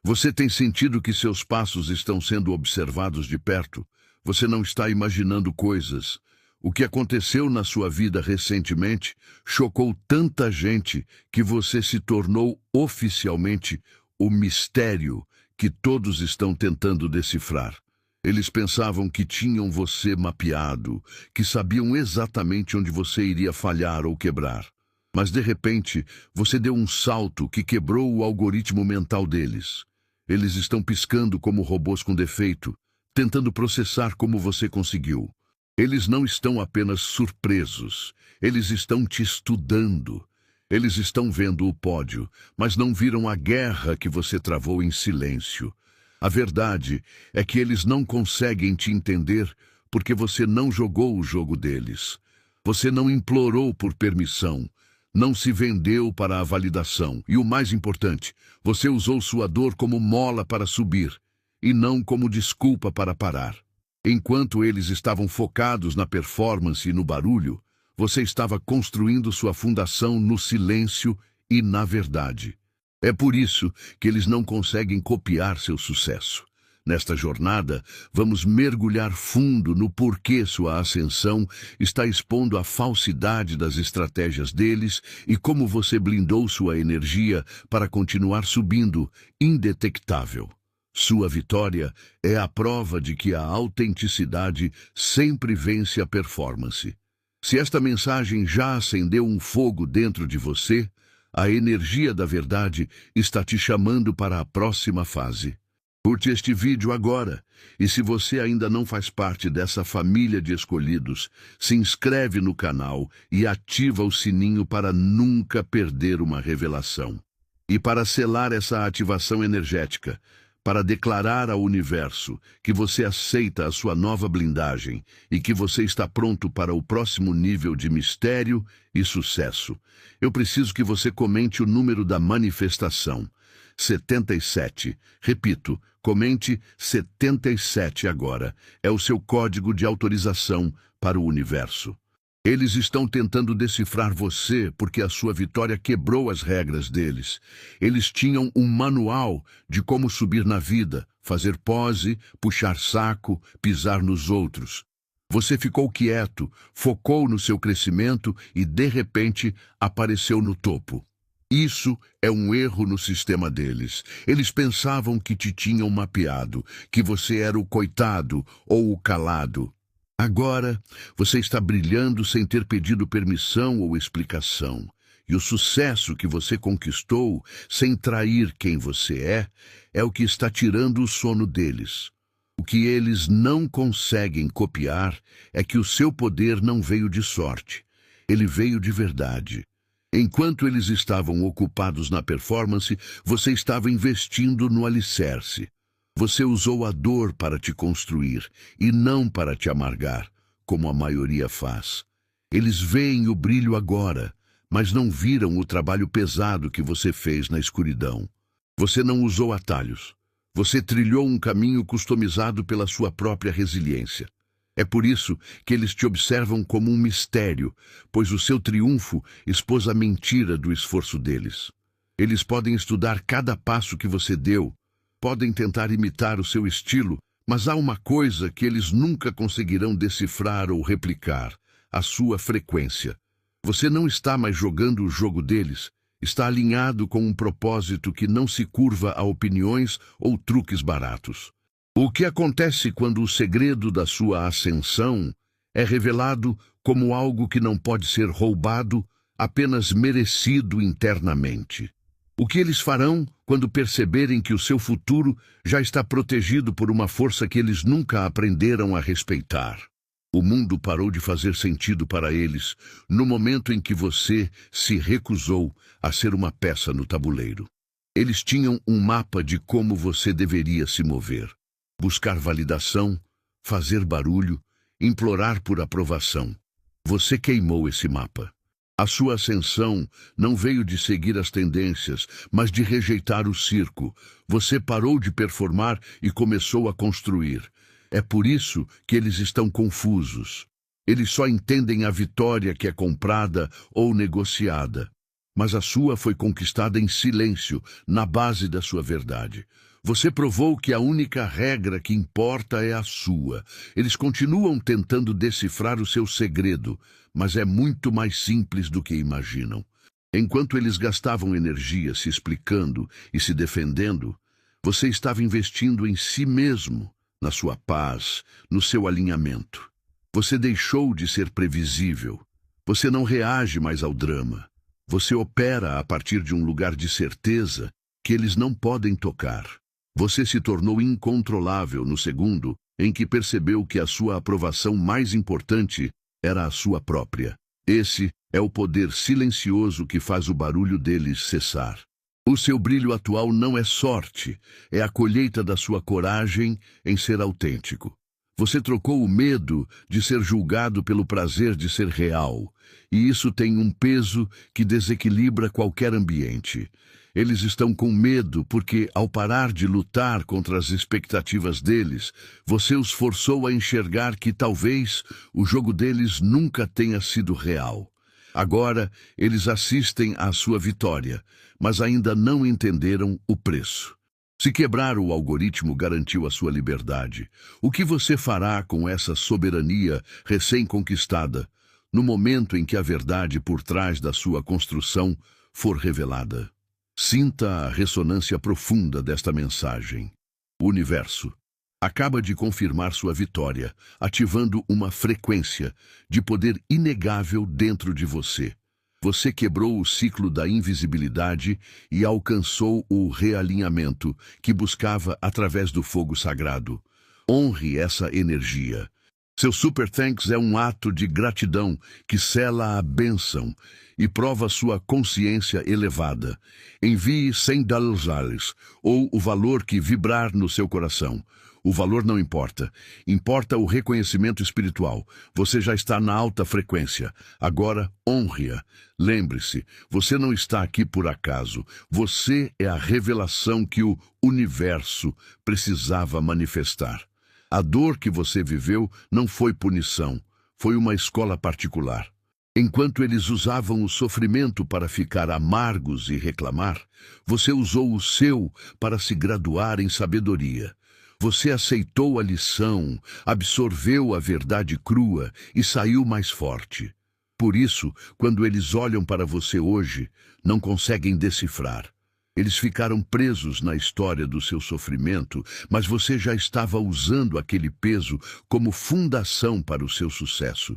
Você tem sentido que seus passos estão sendo observados de perto? Você não está imaginando coisas. O que aconteceu na sua vida recentemente chocou tanta gente que você se tornou oficialmente o mistério que todos estão tentando decifrar. Eles pensavam que tinham você mapeado, que sabiam exatamente onde você iria falhar ou quebrar. Mas, de repente, você deu um salto que quebrou o algoritmo mental deles. Eles estão piscando como robôs com defeito, tentando processar como você conseguiu. Eles não estão apenas surpresos, eles estão te estudando. Eles estão vendo o pódio, mas não viram a guerra que você travou em silêncio. A verdade é que eles não conseguem te entender porque você não jogou o jogo deles. Você não implorou por permissão, não se vendeu para a validação. E o mais importante, você usou sua dor como mola para subir, e não como desculpa para parar. Enquanto eles estavam focados na performance e no barulho, você estava construindo sua fundação no silêncio e na verdade. É por isso que eles não conseguem copiar seu sucesso. Nesta jornada, vamos mergulhar fundo no porquê sua ascensão está expondo a falsidade das estratégias deles e como você blindou sua energia para continuar subindo, indetectável. Sua vitória é a prova de que a autenticidade sempre vence a performance. Se esta mensagem já acendeu um fogo dentro de você, a energia da verdade está te chamando para a próxima fase. Curte este vídeo agora, e se você ainda não faz parte dessa família de escolhidos, se inscreve no canal e ativa o sininho para nunca perder uma revelação. E para selar essa ativação energética, para declarar ao universo que você aceita a sua nova blindagem e que você está pronto para o próximo nível de mistério e sucesso, eu preciso que você comente o número da manifestação. 77. Repito, comente 77 agora. É o seu código de autorização para o universo. Eles estão tentando decifrar você porque a sua vitória quebrou as regras deles. Eles tinham um manual de como subir na vida, fazer pose, puxar saco, pisar nos outros. Você ficou quieto, focou no seu crescimento e, de repente, apareceu no topo. Isso é um erro no sistema deles. Eles pensavam que te tinham mapeado, que você era o coitado ou o calado. Agora, você está brilhando sem ter pedido permissão ou explicação. E o sucesso que você conquistou, sem trair quem você é o que está tirando o sono deles. O que eles não conseguem copiar é que o seu poder não veio de sorte. Ele veio de verdade. Enquanto eles estavam ocupados na performance, você estava investindo no alicerce. Você usou a dor para te construir e não para te amargar, como a maioria faz. Eles veem o brilho agora, mas não viram o trabalho pesado que você fez na escuridão. Você não usou atalhos. Você trilhou um caminho customizado pela sua própria resiliência. É por isso que eles te observam como um mistério, pois o seu triunfo expôs a mentira do esforço deles. Eles podem estudar cada passo que você deu, podem tentar imitar o seu estilo, mas há uma coisa que eles nunca conseguirão decifrar ou replicar: a sua frequência. Você não está mais jogando o jogo deles, está alinhado com um propósito que não se curva a opiniões ou truques baratos. O que acontece quando o segredo da sua ascensão é revelado como algo que não pode ser roubado, apenas merecido internamente? O que eles farão quando perceberem que o seu futuro já está protegido por uma força que eles nunca aprenderam a respeitar? O mundo parou de fazer sentido para eles no momento em que você se recusou a ser uma peça no tabuleiro. Eles tinham um mapa de como você deveria se mover. Buscar validação, fazer barulho, implorar por aprovação. Você queimou esse mapa. A sua ascensão não veio de seguir as tendências, mas de rejeitar o circo. Você parou de performar e começou a construir. É por isso que eles estão confusos. Eles só entendem a vitória que é comprada ou negociada. Mas a sua foi conquistada em silêncio, na base da sua verdade. Você provou que a única regra que importa é a sua. Eles continuam tentando decifrar o seu segredo, mas é muito mais simples do que imaginam. Enquanto eles gastavam energia se explicando e se defendendo, você estava investindo em si mesmo, na sua paz, no seu alinhamento. Você deixou de ser previsível. Você não reage mais ao drama. Você opera a partir de um lugar de certeza que eles não podem tocar. Você se tornou incontrolável no segundo em que percebeu que a sua aprovação mais importante era a sua própria. Esse é o poder silencioso que faz o barulho deles cessar. O seu brilho atual não é sorte, é a colheita da sua coragem em ser autêntico. Você trocou o medo de ser julgado pelo prazer de ser real, e isso tem um peso que desequilibra qualquer ambiente. Eles estão com medo porque, ao parar de lutar contra as expectativas deles, você os forçou a enxergar que talvez o jogo deles nunca tenha sido real. Agora, eles assistem à sua vitória, mas ainda não entenderam o preço. Se quebrar o algoritmo garantiu a sua liberdade, o que você fará com essa soberania recém-conquistada, no momento em que a verdade por trás da sua construção for revelada? Sinta a ressonância profunda desta mensagem. O universo acaba de confirmar sua vitória, ativando uma frequência de poder inegável dentro de você. Você quebrou o ciclo da invisibilidade e alcançou o realinhamento que buscava através do fogo sagrado. Honre essa energia. Seu Super Thanks é um ato de gratidão que sela a bênção e prova sua consciência elevada. Envie $100 ou o valor que vibrar no seu coração. O valor não importa. Importa o reconhecimento espiritual. Você já está na alta frequência. Agora, honre-a. Lembre-se, você não está aqui por acaso. Você é a revelação que o universo precisava manifestar. A dor que você viveu não foi punição, foi uma escola particular. Enquanto eles usavam o sofrimento para ficar amargos e reclamar, você usou o seu para se graduar em sabedoria. Você aceitou a lição, absorveu a verdade crua e saiu mais forte. Por isso, quando eles olham para você hoje, não conseguem decifrar. Eles ficaram presos na história do seu sofrimento, mas você já estava usando aquele peso como fundação para o seu sucesso.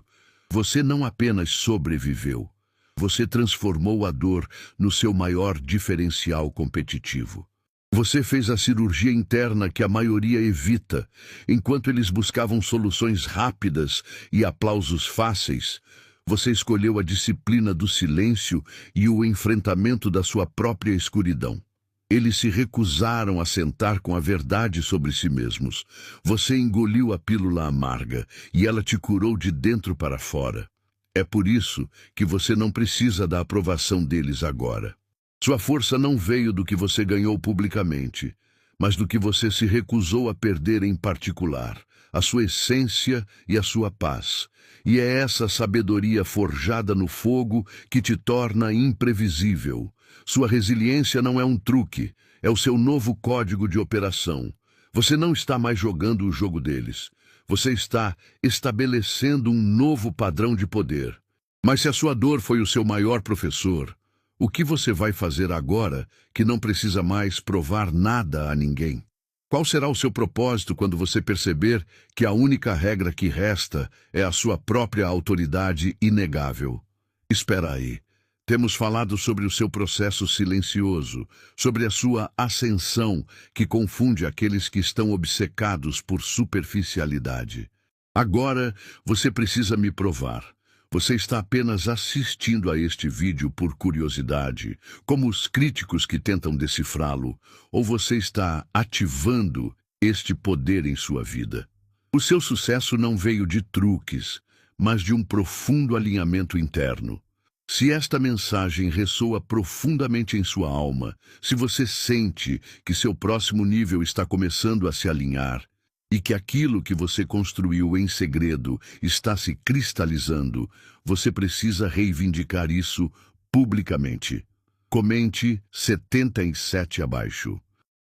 Você não apenas sobreviveu, você transformou a dor no seu maior diferencial competitivo. Você fez a cirurgia interna que a maioria evita, enquanto eles buscavam soluções rápidas e aplausos fáceis. Você escolheu a disciplina do silêncio e o enfrentamento da sua própria escuridão. Eles se recusaram a sentar com a verdade sobre si mesmos. Você engoliu a pílula amarga e ela te curou de dentro para fora. É por isso que você não precisa da aprovação deles agora. Sua força não veio do que você ganhou publicamente, mas do que você se recusou a perder em particular, a sua essência e a sua paz. E é essa sabedoria forjada no fogo que te torna imprevisível. Sua resiliência não é um truque, é o seu novo código de operação. Você não está mais jogando o jogo deles. Você está estabelecendo um novo padrão de poder. Mas se a sua dor foi o seu maior professor, o que você vai fazer agora que não precisa mais provar nada a ninguém? Qual será o seu propósito quando você perceber que a única regra que resta é a sua própria autoridade inegável? Espera aí. Temos falado sobre o seu processo silencioso, sobre a sua ascensão que confunde aqueles que estão obcecados por superficialidade. Agora você precisa me provar. Você está apenas assistindo a este vídeo por curiosidade, como os críticos que tentam decifrá-lo, ou você está ativando este poder em sua vida? O seu sucesso não veio de truques, mas de um profundo alinhamento interno. Se esta mensagem ressoa profundamente em sua alma, se você sente que seu próximo nível está começando a se alinhar, e que aquilo que você construiu em segredo está se cristalizando, você precisa reivindicar isso publicamente. Comente 77 abaixo.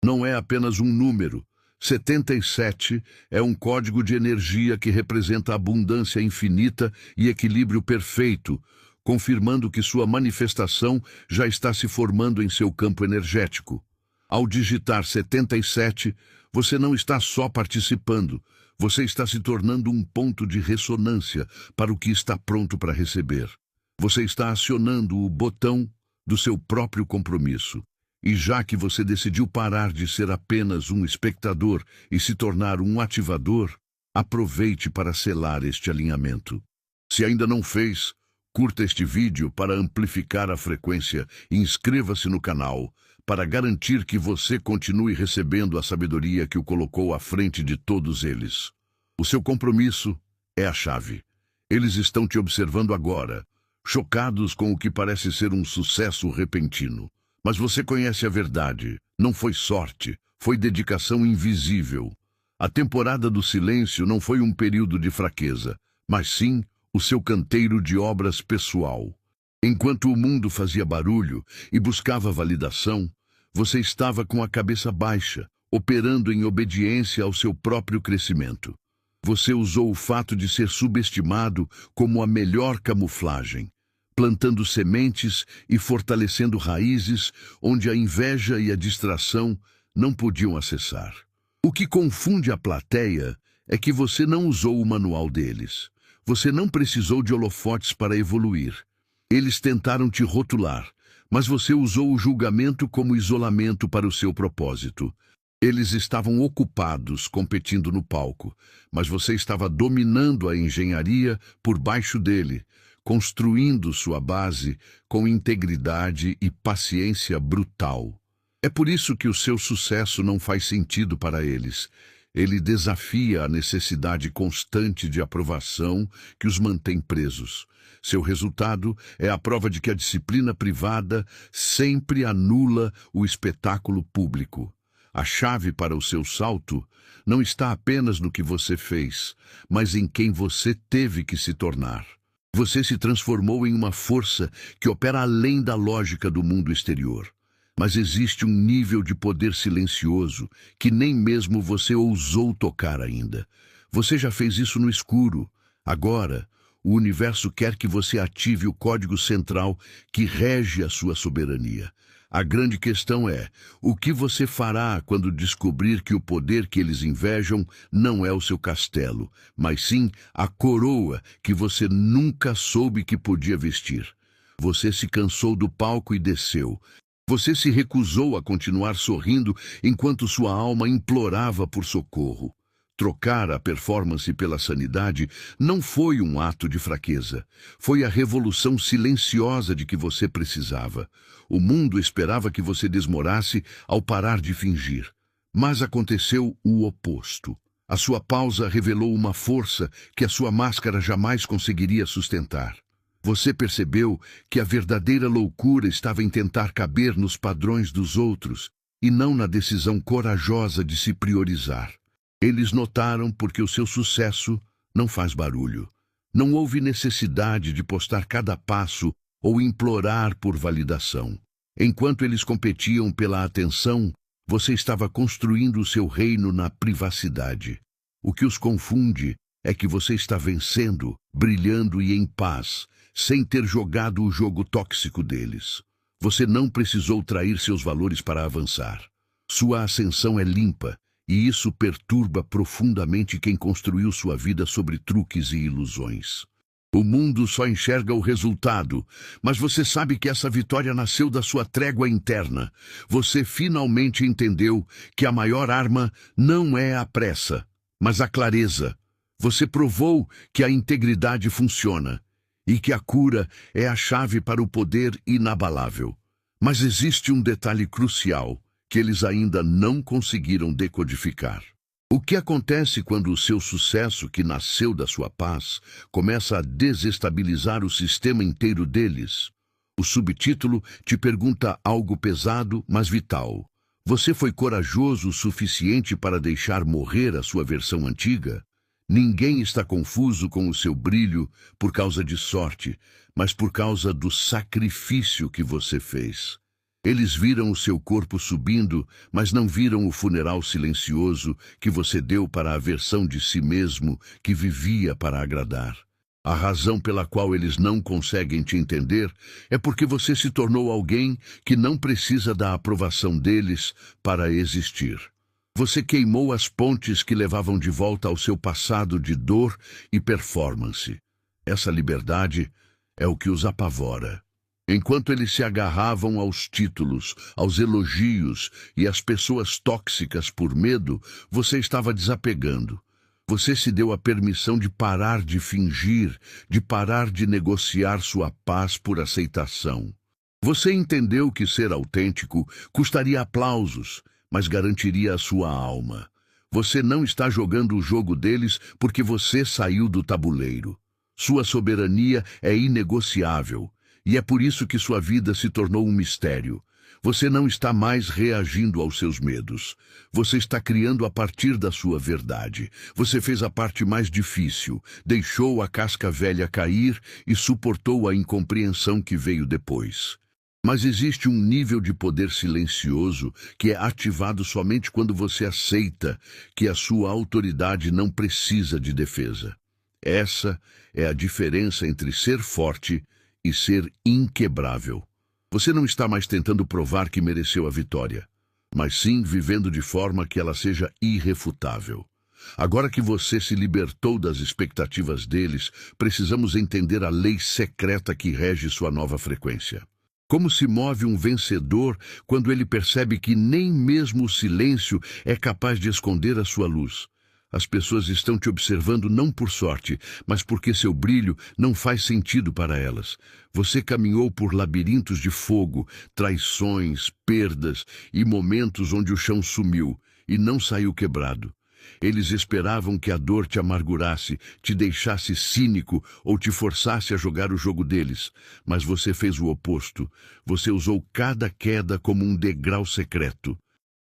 Não é apenas um número. 77 é um código de energia que representa abundância infinita e equilíbrio perfeito, confirmando que sua manifestação já está se formando em seu campo energético. Ao digitar 77, você não está só participando, você está se tornando um ponto de ressonância para o que está pronto para receber. Você está acionando o botão do seu próprio compromisso. E já que você decidiu parar de ser apenas um espectador e se tornar um ativador, aproveite para selar este alinhamento. Se ainda não fez, curta este vídeo para amplificar a frequência e inscreva-se no canal para garantir que você continue recebendo a sabedoria que o colocou à frente de todos eles. O seu compromisso é a chave. Eles estão te observando agora, chocados com o que parece ser um sucesso repentino. Mas você conhece a verdade. Não foi sorte, foi dedicação invisível. A temporada do silêncio não foi um período de fraqueza, mas sim o seu canteiro de obras pessoal. Enquanto o mundo fazia barulho e buscava validação, você estava com a cabeça baixa, operando em obediência ao seu próprio crescimento. Você usou o fato de ser subestimado como a melhor camuflagem, plantando sementes e fortalecendo raízes onde a inveja e a distração não podiam acessar. O que confunde a plateia é que você não usou o manual deles. Você não precisou de holofotes para evoluir. Eles tentaram te rotular, mas você usou o julgamento como isolamento para o seu propósito. Eles estavam ocupados competindo no palco, mas você estava dominando a engenharia por baixo dele, construindo sua base com integridade e paciência brutal. É por isso que o seu sucesso não faz sentido para eles. Ele desafia a necessidade constante de aprovação que os mantém presos. Seu resultado é a prova de que a disciplina privada sempre anula o espetáculo público. A chave para o seu salto não está apenas no que você fez, mas em quem você teve que se tornar. Você se transformou em uma força que opera além da lógica do mundo exterior. Mas existe um nível de poder silencioso que nem mesmo você ousou tocar ainda. Você já fez isso no escuro. Agora, o universo quer que você ative o código central que rege a sua soberania. A grande questão é, o que você fará quando descobrir que o poder que eles invejam não é o seu castelo, mas sim a coroa que você nunca soube que podia vestir? Você se cansou do palco e desceu. Você se recusou a continuar sorrindo enquanto sua alma implorava por socorro. Trocar a performance pela sanidade não foi um ato de fraqueza. Foi a revolução silenciosa de que você precisava. O mundo esperava que você desmorasse ao parar de fingir. Mas aconteceu o oposto. A sua pausa revelou uma força que a sua máscara jamais conseguiria sustentar. Você percebeu que a verdadeira loucura estava em tentar caber nos padrões dos outros e não na decisão corajosa de se priorizar. Eles notaram porque o seu sucesso não faz barulho. Não houve necessidade de postar cada passo ou implorar por validação. Enquanto eles competiam pela atenção, você estava construindo o seu reino na privacidade. O que os confunde é que você está vencendo, brilhando e em paz, sem ter jogado o jogo tóxico deles. Você não precisou trair seus valores para avançar. Sua ascensão é limpa, e isso perturba profundamente quem construiu sua vida sobre truques e ilusões. O mundo só enxerga o resultado, mas você sabe que essa vitória nasceu da sua trégua interna. Você finalmente entendeu que a maior arma não é a pressa, mas a clareza. Você provou que a integridade funciona e que a cura é a chave para o poder inabalável. Mas existe um detalhe crucial que eles ainda não conseguiram decodificar. O que acontece quando o seu sucesso, que nasceu da sua paz, começa a desestabilizar o sistema inteiro deles? O subtítulo te pergunta algo pesado, mas vital. Você foi corajoso o suficiente para deixar morrer a sua versão antiga? Ninguém está confuso com o seu brilho por causa de sorte, mas por causa do sacrifício que você fez. Eles viram o seu corpo subindo, mas não viram o funeral silencioso que você deu para a versão de si mesmo que vivia para agradar. A razão pela qual eles não conseguem te entender é porque você se tornou alguém que não precisa da aprovação deles para existir. Você queimou as pontes que levavam de volta ao seu passado de dor e performance. Essa liberdade é o que os apavora. Enquanto eles se agarravam aos títulos, aos elogios e às pessoas tóxicas por medo, você estava desapegando. Você se deu a permissão de parar de fingir, de parar de negociar sua paz por aceitação. Você entendeu que ser autêntico custaria aplausos, mas garantiria a sua alma. Você não está jogando o jogo deles porque você saiu do tabuleiro. Sua soberania é inegociável. E é por isso que sua vida se tornou um mistério. Você não está mais reagindo aos seus medos. Você está criando a partir da sua verdade. Você fez a parte mais difícil, deixou a casca velha cair e suportou a incompreensão que veio depois. Mas existe um nível de poder silencioso que é ativado somente quando você aceita que a sua autoridade não precisa de defesa. Essa é a diferença entre ser forte e ser inquebrável. Você não está mais tentando provar que mereceu a vitória, mas sim vivendo de forma que ela seja irrefutável. Agora que você se libertou das expectativas deles, precisamos entender a lei secreta que rege sua nova frequência. Como se move um vencedor quando ele percebe que nem mesmo o silêncio é capaz de esconder a sua luz? As pessoas estão te observando não por sorte, mas porque seu brilho não faz sentido para elas. Você caminhou por labirintos de fogo, traições, perdas e momentos onde o chão sumiu e não saiu quebrado. Eles esperavam que a dor te amargurasse, te deixasse cínico ou te forçasse a jogar o jogo deles. Mas você fez o oposto. Você usou cada queda como um degrau secreto.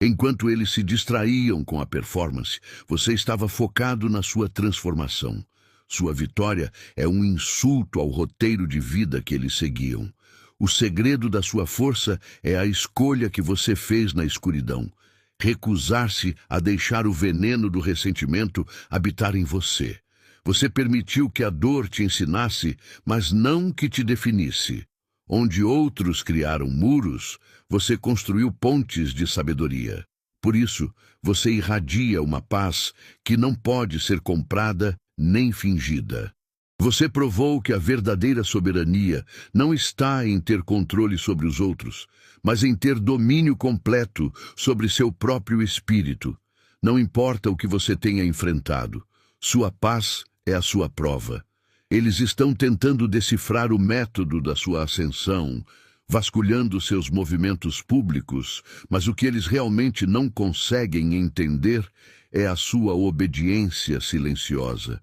Enquanto eles se distraíam com a performance, você estava focado na sua transformação. Sua vitória é um insulto ao roteiro de vida que eles seguiam. O segredo da sua força é a escolha que você fez na escuridão. Recusar-se a deixar o veneno do ressentimento habitar em você. Você permitiu que a dor te ensinasse, mas não que te definisse. Onde outros criaram muros, você construiu pontes de sabedoria. Por isso, você irradia uma paz que não pode ser comprada nem fingida. Você provou que a verdadeira soberania não está em ter controle sobre os outros, mas em ter domínio completo sobre seu próprio espírito. Não importa o que você tenha enfrentado, sua paz é a sua prova. Eles estão tentando decifrar o método da sua ascensão, vasculhando seus movimentos públicos, mas o que eles realmente não conseguem entender é a sua obediência silenciosa.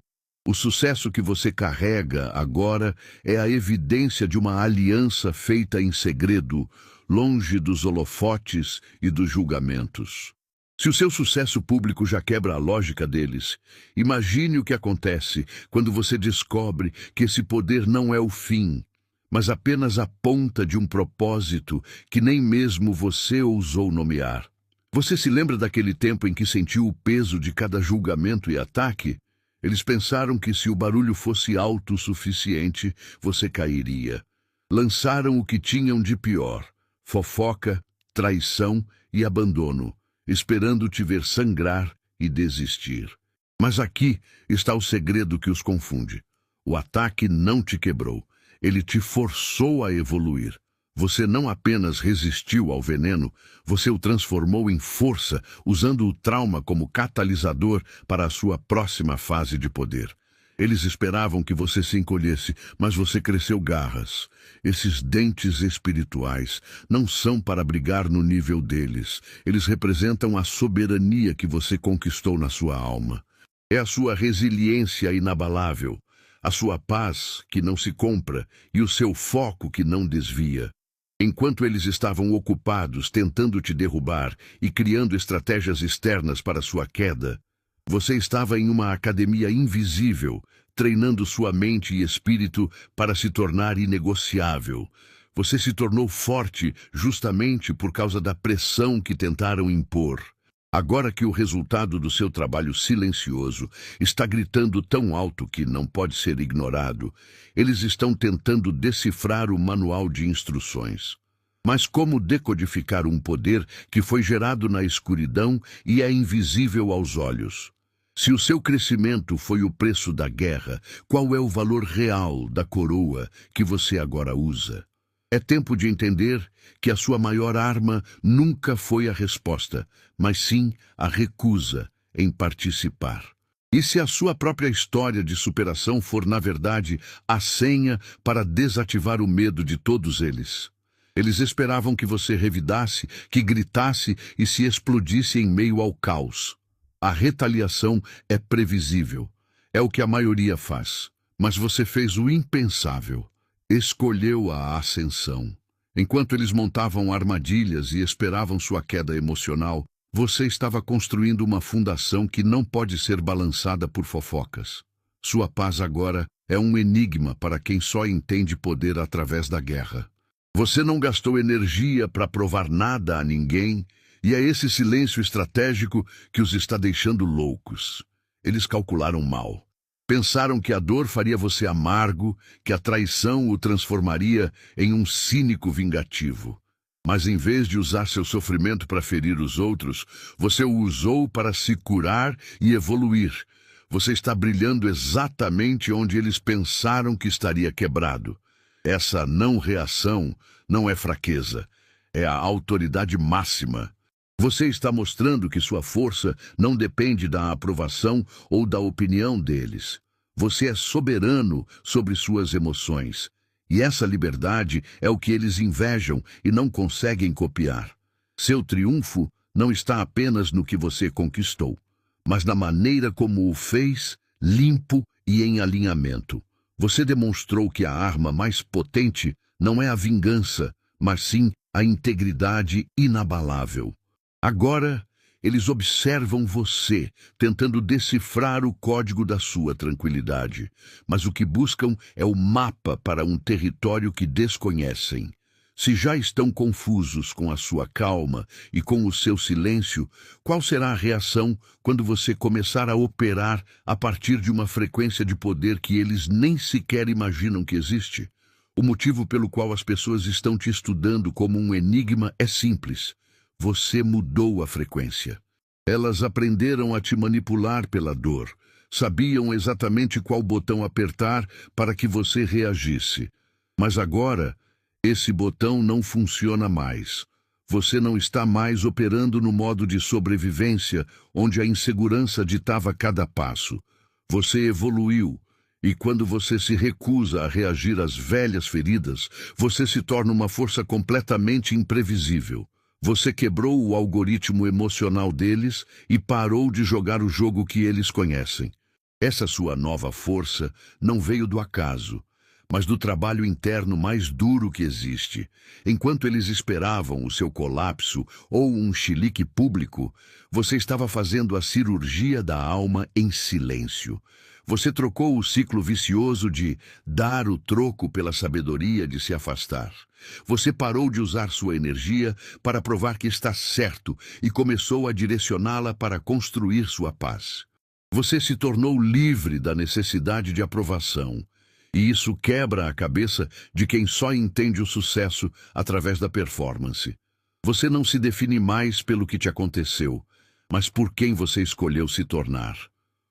O sucesso que você carrega agora é a evidência de uma aliança feita em segredo, longe dos holofotes e dos julgamentos. Se o seu sucesso público já quebra a lógica deles, imagine o que acontece quando você descobre que esse poder não é o fim, mas apenas a ponta de um propósito que nem mesmo você ousou nomear. Você se lembra daquele tempo em que sentiu o peso de cada julgamento e ataque? Eles pensaram que se o barulho fosse alto o suficiente, você cairia. Lançaram o que tinham de pior: fofoca, traição e abandono, esperando te ver sangrar e desistir. Mas aqui está o segredo que os confunde. O ataque não te quebrou, ele te forçou a evoluir. Você não apenas resistiu ao veneno, você o transformou em força, usando o trauma como catalisador para a sua próxima fase de poder. Eles esperavam que você se encolhesse, mas você cresceu garras. Esses dentes espirituais não são para brigar no nível deles. Eles representam a soberania que você conquistou na sua alma. É a sua resiliência inabalável, a sua paz que não se compra e o seu foco que não desvia. Enquanto eles estavam ocupados tentando te derrubar e criando estratégias externas para sua queda, você estava em uma academia invisível, treinando sua mente e espírito para se tornar inegociável. Você se tornou forte justamente por causa da pressão que tentaram impor. Agora que o resultado do seu trabalho silencioso está gritando tão alto que não pode ser ignorado, eles estão tentando decifrar o manual de instruções. Mas como decodificar um poder que foi gerado na escuridão e é invisível aos olhos? Se o seu crescimento foi o preço da guerra, qual é o valor real da coroa que você agora usa? É tempo de entender que a sua maior arma nunca foi a resposta, mas sim a recusa em participar. E se a sua própria história de superação for, na verdade, a senha para desativar o medo de todos eles? Eles esperavam que você revidasse, que gritasse e se explodisse em meio ao caos. A retaliação é previsível. É o que a maioria faz. Mas você fez o impensável. Escolheu a ascensão. Enquanto eles montavam armadilhas e esperavam sua queda emocional, você estava construindo uma fundação que não pode ser balançada por fofocas. Sua paz agora é um enigma para quem só entende poder através da guerra. Você não gastou energia para provar nada a ninguém, e é esse silêncio estratégico que os está deixando loucos. Eles calcularam mal. Pensaram que a dor faria você amargo, que a traição o transformaria em um cínico vingativo. Mas em vez de usar seu sofrimento para ferir os outros, você o usou para se curar e evoluir. Você está brilhando exatamente onde eles pensaram que estaria quebrado. Essa não reação não é fraqueza, é a autoridade máxima. Você está mostrando que sua força não depende da aprovação ou da opinião deles. Você é soberano sobre suas emoções. E essa liberdade é o que eles invejam e não conseguem copiar. Seu triunfo não está apenas no que você conquistou, mas na maneira como o fez, limpo e em alinhamento. Você demonstrou que a arma mais potente não é a vingança, mas sim a integridade inabalável. Agora, eles observam você, tentando decifrar o código da sua tranquilidade. Mas o que buscam é o mapa para um território que desconhecem. Se já estão confusos com a sua calma e com o seu silêncio, qual será a reação quando você começar a operar a partir de uma frequência de poder que eles nem sequer imaginam que existe? O motivo pelo qual as pessoas estão te estudando como um enigma é simples. Você mudou a frequência. Elas aprenderam a te manipular pela dor. Sabiam exatamente qual botão apertar para que você reagisse. Mas agora, esse botão não funciona mais. Você não está mais operando no modo de sobrevivência, onde a insegurança ditava cada passo. Você evoluiu. E quando você se recusa a reagir às velhas feridas, você se torna uma força completamente imprevisível. Você quebrou o algoritmo emocional deles e parou de jogar o jogo que eles conhecem. Essa sua nova força não veio do acaso, mas do trabalho interno mais duro que existe. Enquanto eles esperavam o seu colapso ou um chilique público, você estava fazendo a cirurgia da alma em silêncio. Você trocou o ciclo vicioso de dar o troco pela sabedoria de se afastar. Você parou de usar sua energia para provar que está certo e começou a direcioná-la para construir sua paz. Você se tornou livre da necessidade de aprovação. E isso quebra a cabeça de quem só entende o sucesso através da performance. Você não se define mais pelo que te aconteceu, mas por quem você escolheu se tornar.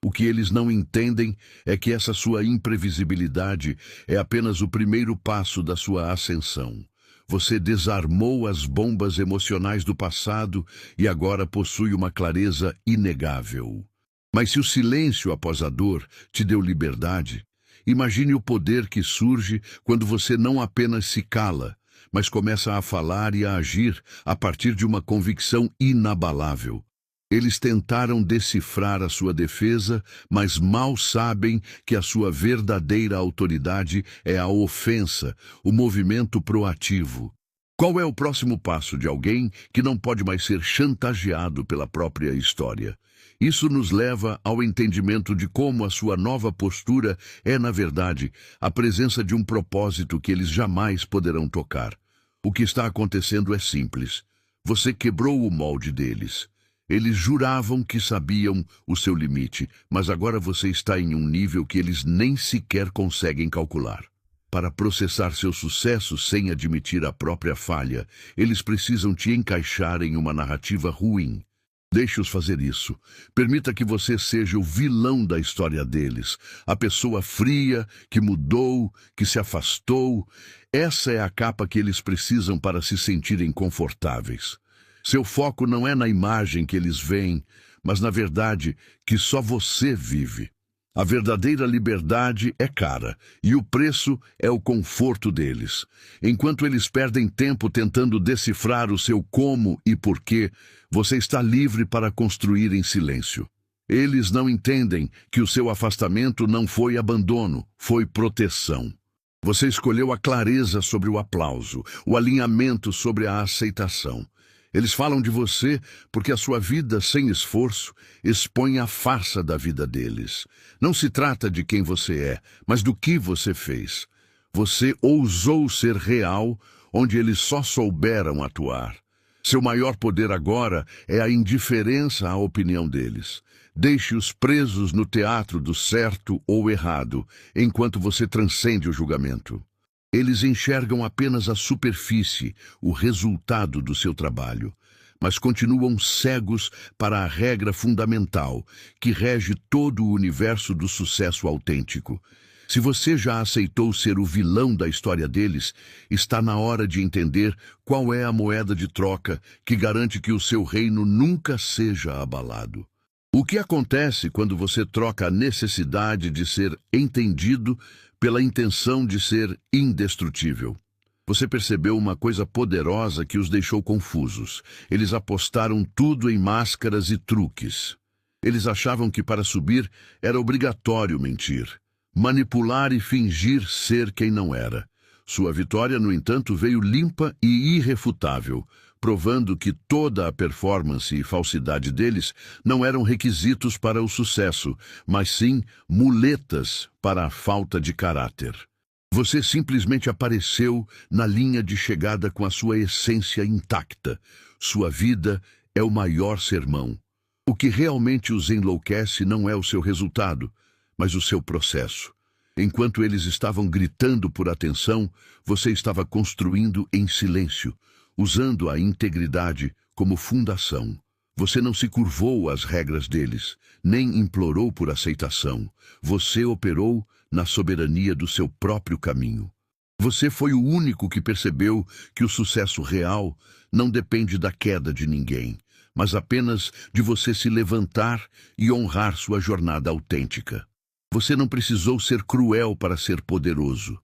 O que eles não entendem é que essa sua imprevisibilidade é apenas o primeiro passo da sua ascensão. Você desarmou as bombas emocionais do passado e agora possui uma clareza inegável. Mas se o silêncio após a dor te deu liberdade, imagine o poder que surge quando você não apenas se cala, mas começa a falar e a agir a partir de uma convicção inabalável. Eles tentaram decifrar a sua defesa, mas mal sabem que a sua verdadeira autoridade é a ofensa, o movimento proativo. Qual é o próximo passo de alguém que não pode mais ser chantageado pela própria história? Isso nos leva ao entendimento de como a sua nova postura é, na verdade, a presença de um propósito que eles jamais poderão tocar. O que está acontecendo é simples. Você quebrou o molde deles. Eles juravam que sabiam o seu limite, mas agora você está em um nível que eles nem sequer conseguem calcular. Para processar seu sucesso sem admitir a própria falha, eles precisam te encaixar em uma narrativa ruim. Deixe-os fazer isso. Permita que você seja o vilão da história deles, a pessoa fria, que mudou, que se afastou. Essa é a capa que eles precisam para se sentirem confortáveis. Seu foco não é na imagem que eles veem, mas na verdade que só você vive. A verdadeira liberdade é cara, e o preço é o conforto deles. Enquanto eles perdem tempo tentando decifrar o seu como e porquê, você está livre para construir em silêncio. Eles não entendem que o seu afastamento não foi abandono, foi proteção. Você escolheu a clareza sobre o aplauso, o alinhamento sobre a aceitação. Eles falam de você porque a sua vida sem esforço expõe a farsa da vida deles. Não se trata de quem você é, mas do que você fez. Você ousou ser real onde eles só souberam atuar. Seu maior poder agora é a indiferença à opinião deles. Deixe-os presos no teatro do certo ou errado, enquanto você transcende o julgamento. Eles enxergam apenas a superfície, o resultado do seu trabalho, mas continuam cegos para a regra fundamental que rege todo o universo do sucesso autêntico. Se você já aceitou ser o vilão da história deles, está na hora de entender qual é a moeda de troca que garante que o seu reino nunca seja abalado. O que acontece quando você troca a necessidade de ser entendido pela intenção de ser indestrutível? Você percebeu uma coisa poderosa que os deixou confusos. Eles apostaram tudo em máscaras e truques. Eles achavam que para subir era obrigatório mentir, manipular e fingir ser quem não era. Sua vitória, no entanto, veio limpa e irrefutável, provando que toda a performance e falsidade deles não eram requisitos para o sucesso, mas sim muletas para a falta de caráter. Você simplesmente apareceu na linha de chegada com a sua essência intacta. Sua vida é o maior sermão. O que realmente os enlouquece não é o seu resultado, mas o seu processo. Enquanto eles estavam gritando por atenção, você estava construindo em silêncio, usando a integridade como fundação. Você não se curvou às regras deles, nem implorou por aceitação. Você operou na soberania do seu próprio caminho. Você foi o único que percebeu que o sucesso real não depende da queda de ninguém, mas apenas de você se levantar e honrar sua jornada autêntica. Você não precisou ser cruel para ser poderoso.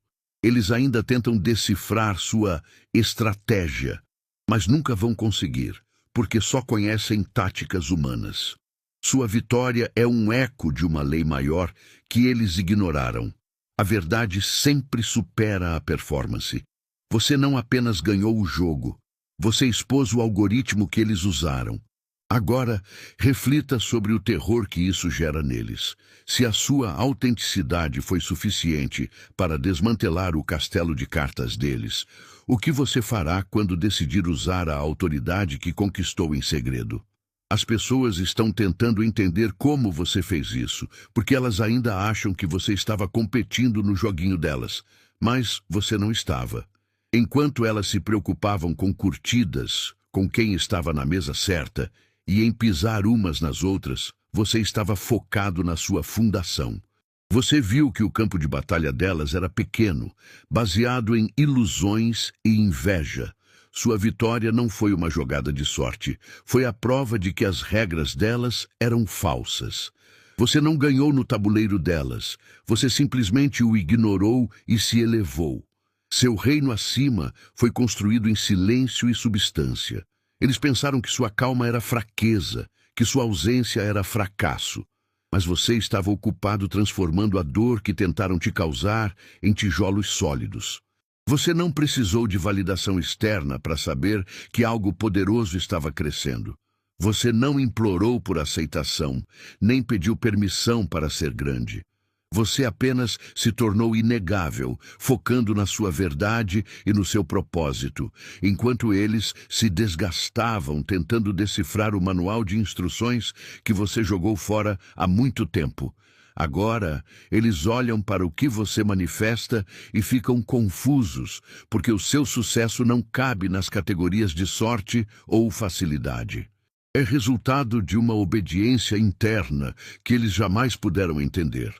Eles ainda tentam decifrar sua estratégia, mas nunca vão conseguir, porque só conhecem táticas humanas. Sua vitória é um eco de uma lei maior que eles ignoraram. A verdade sempre supera a performance. Você não apenas ganhou o jogo, você expôs o algoritmo que eles usaram. Agora, reflita sobre o terror que isso gera neles. Se a sua autenticidade foi suficiente para desmantelar o castelo de cartas deles, o que você fará quando decidir usar a autoridade que conquistou em segredo? As pessoas estão tentando entender como você fez isso, porque elas ainda acham que você estava competindo no joguinho delas, mas você não estava. Enquanto elas se preocupavam com curtidas, com quem estava na mesa certa, e em pisar umas nas outras, você estava focado na sua fundação. Você viu que o campo de batalha delas era pequeno, baseado em ilusões e inveja. Sua vitória não foi uma jogada de sorte, foi a prova de que as regras delas eram falsas. Você não ganhou no tabuleiro delas, você simplesmente o ignorou e se elevou. Seu reino acima foi construído em silêncio e substância. Eles pensaram que sua calma era fraqueza, que sua ausência era fracasso. Mas você estava ocupado transformando a dor que tentaram te causar em tijolos sólidos. Você não precisou de validação externa para saber que algo poderoso estava crescendo. Você não implorou por aceitação, nem pediu permissão para ser grande. Você apenas se tornou inegável, focando na sua verdade e no seu propósito, enquanto eles se desgastavam tentando decifrar o manual de instruções que você jogou fora há muito tempo. Agora, eles olham para o que você manifesta e ficam confusos, porque o seu sucesso não cabe nas categorias de sorte ou facilidade. É resultado de uma obediência interna que eles jamais puderam entender.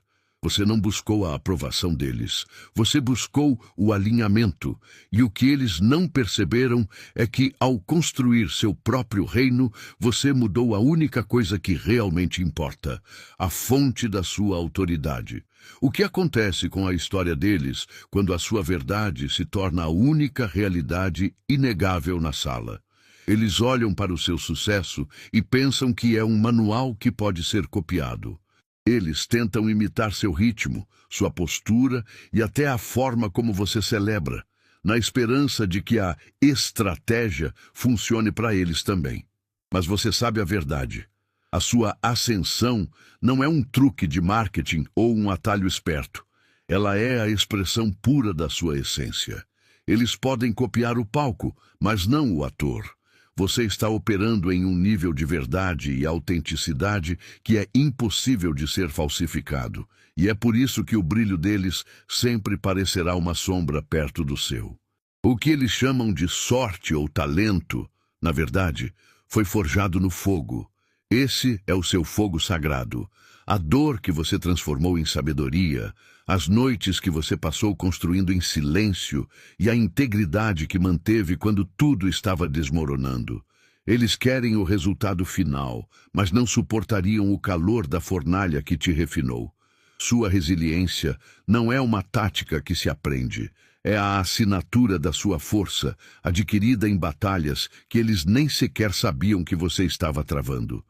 Você não buscou a aprovação deles, você buscou o alinhamento, e o que eles não perceberam é que, ao construir seu próprio reino, você mudou a única coisa que realmente importa, a fonte da sua autoridade. O que acontece com a história deles quando a sua verdade se torna a única realidade inegável na sala? Eles olham para o seu sucesso e pensam que é um manual que pode ser copiado. Eles tentam imitar seu ritmo, sua postura e até a forma como você celebra, na esperança de que a estratégia funcione para eles também. Mas você sabe a verdade. A sua ascensão não é um truque de marketing ou um atalho esperto. Ela é a expressão pura da sua essência. Eles podem copiar o palco, mas não o ator. Você está operando em um nível de verdade e autenticidade que é impossível de ser falsificado, e é por isso que o brilho deles sempre parecerá uma sombra perto do seu. O que eles chamam de sorte ou talento, na verdade, foi forjado no fogo. Esse é o seu fogo sagrado. A dor que você transformou em sabedoria, as noites que você passou construindo em silêncio e a integridade que manteve quando tudo estava desmoronando. Eles querem o resultado final, mas não suportariam o calor da fornalha que te refinou. Sua resiliência não é uma tática que se aprende, é a assinatura da sua força, adquirida em batalhas que eles nem sequer sabiam que você estava travando.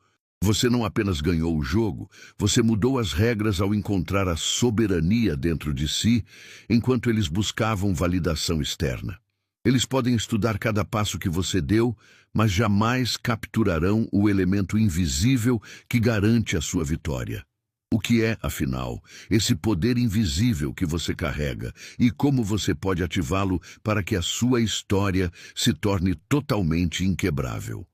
Você não apenas ganhou o jogo, você mudou as regras ao encontrar a soberania dentro de si, enquanto eles buscavam validação externa. Eles podem estudar cada passo que você deu, mas jamais capturarão o elemento invisível que garante a sua vitória. O que é, afinal, esse poder invisível que você carrega e como você pode ativá-lo para que a sua história se torne totalmente inquebrável?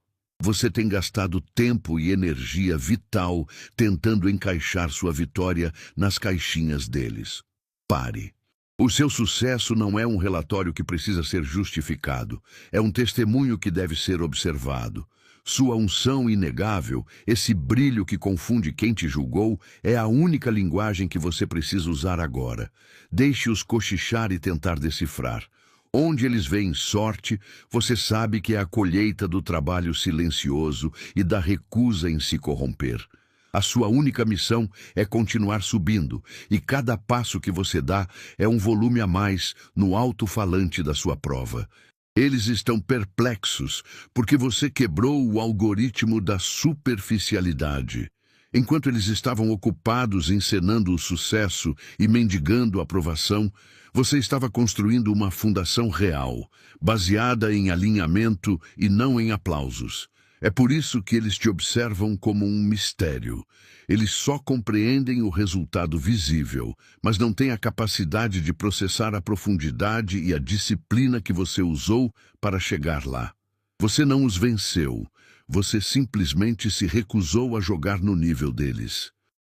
Você tem gastado tempo e energia vital tentando encaixar sua vitória nas caixinhas deles. Pare. O seu sucesso não é um relatório que precisa ser justificado, é um testemunho que deve ser observado. Sua unção inegável, esse brilho que confunde quem te julgou, é a única linguagem que você precisa usar agora. Deixe-os cochichar e tentar decifrar. Onde eles veem sorte, você sabe que é a colheita do trabalho silencioso e da recusa em se corromper. A sua única missão é continuar subindo, e cada passo que você dá é um volume a mais no alto-falante da sua prova. Eles estão perplexos porque você quebrou o algoritmo da superficialidade. Enquanto eles estavam ocupados encenando o sucesso e mendigando a aprovação, você estava construindo uma fundação real, baseada em alinhamento e não em aplausos. É por isso que eles te observam como um mistério. Eles só compreendem o resultado visível, mas não têm a capacidade de processar a profundidade e a disciplina que você usou para chegar lá. Você não os venceu, você simplesmente se recusou a jogar no nível deles.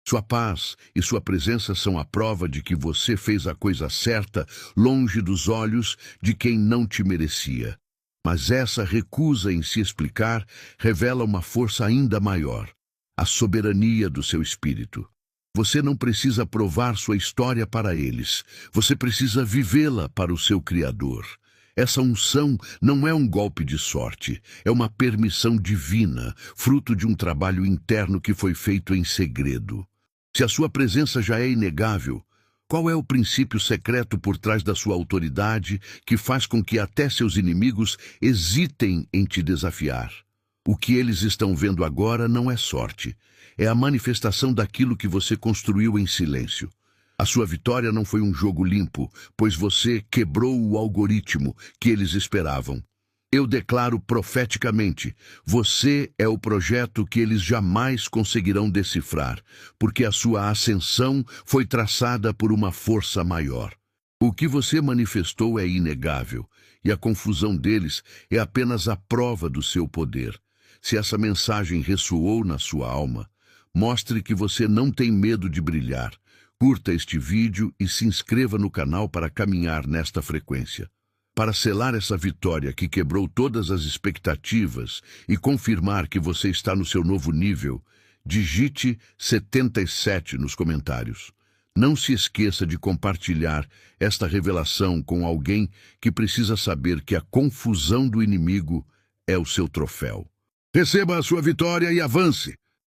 Sua paz e sua presença são a prova de que você fez a coisa certa, longe dos olhos de quem não te merecia. Mas essa recusa em se explicar revela uma força ainda maior, a soberania do seu espírito. Você não precisa provar sua história para eles, você precisa vivê-la para o seu Criador. Essa unção não é um golpe de sorte, é uma permissão divina, fruto de um trabalho interno que foi feito em segredo. Se a sua presença já é inegável, qual é o princípio secreto por trás da sua autoridade que faz com que até seus inimigos hesitem em te desafiar? O que eles estão vendo agora não é sorte, é a manifestação daquilo que você construiu em silêncio. A sua vitória não foi um jogo limpo, pois você quebrou o algoritmo que eles esperavam. Eu declaro profeticamente, você é o projeto que eles jamais conseguirão decifrar, porque a sua ascensão foi traçada por uma força maior. O que você manifestou é inegável, e a confusão deles é apenas a prova do seu poder. Se essa mensagem ressoou na sua alma, mostre que você não tem medo de brilhar. Curta este vídeo e se inscreva no canal para caminhar nesta frequência. Para selar essa vitória que quebrou todas as expectativas e confirmar que você está no seu novo nível, digite 77 nos comentários. Não se esqueça de compartilhar esta revelação com alguém que precisa saber que a confusão do inimigo é o seu troféu. Receba a sua vitória e avance!